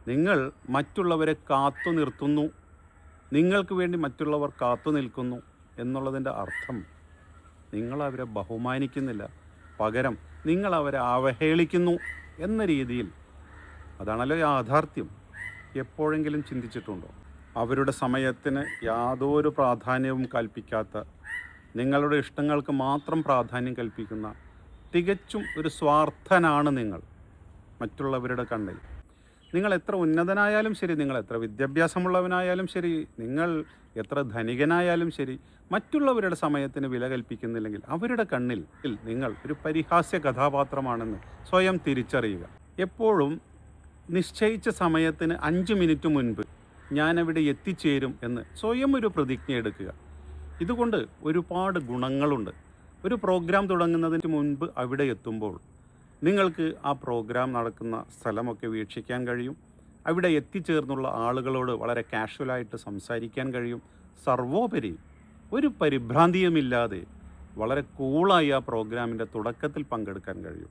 നിങ്ങൾ മറ്റുള്ളവരെ കാത്തു നിർത്തുന്നു, നിങ്ങൾക്ക് വേണ്ടി മറ്റുള്ളവർ കാത്തു നിൽക്കുന്നു എന്നുള്ളതിൻ്റെ അർത്ഥം നിങ്ങൾ അവരെ ബഹുമാനിക്കുന്നില്ല, പകരം നിങ്ങൾ അവരെ അവഹേളിക്കുന്നു എന്ന രീതിയിൽ. അതാണല്ലോ യാഥാർത്ഥ്യം. എപ്പോഴെങ്കിലും ചിന്തിച്ചിട്ടുണ്ടോ? അവരുടെ സമയത്തിന് യാതൊരു പ്രാധാന്യവും കൽപ്പിക്കാത്ത, നിങ്ങളുടെ ഇഷ്ടങ്ങൾക്ക് മാത്രം പ്രാധാന്യം കൽപ്പിക്കുന്ന തികച്ചും ഒരു സ്വാർത്ഥനാണ് നിങ്ങൾ മറ്റുള്ളവരുടെ കണ്ണിൽ. നിങ്ങൾ എത്ര ഉന്നതനായാലും ശരി, നിങ്ങൾ എത്ര വിദ്യാഭ്യാസമുള്ളവനായാലും ശരി, നിങ്ങൾ എത്ര ധനികനായാലും ശരി, മറ്റുള്ളവരുടെ സമയത്തിന് വില കൽപ്പിക്കുന്നില്ലെങ്കിൽ അവരുടെ കണ്ണിൽ നിങ്ങൾ ഒരു പരിഹാസ്യ കഥാപാത്രമാണെന്ന് സ്വയം തിരിച്ചറിയുക. എപ്പോഴും നിശ്ചയിച്ച സമയത്തിന് 5 മിനിറ്റ് മുൻപ് ഞാനവിടെ എത്തിച്ചേരും എന്ന് സ്വയം ഒരു പ്രതിജ്ഞ എടുക്കുക. ഇതുകൊണ്ട് ഒരുപാട് ഗുണങ്ങളുണ്ട്. ഒരു പ്രോഗ്രാം തുടങ്ങുന്നതിന് മുൻപ് അവിടെ എത്തുമ്പോൾ നിങ്ങൾക്ക് ആ പ്രോഗ്രാം നടക്കുന്ന സ്ഥലമൊക്കെ വീക്ഷിക്കാൻ കഴിയും. അവിടെ എത്തിച്ചേർന്നുള്ള ആളുകളോട് വളരെ കാഷ്വലായിട്ട് സംസാരിക്കാൻ കഴിയും. സർവോപരി ഒരു പരിഭ്രാന്തിയുമില്ലാതെ വളരെ കൂളായി ആ പ്രോഗ്രാമിൻ്റെ തുടക്കത്തിൽ പങ്കെടുക്കാൻ കഴിയും.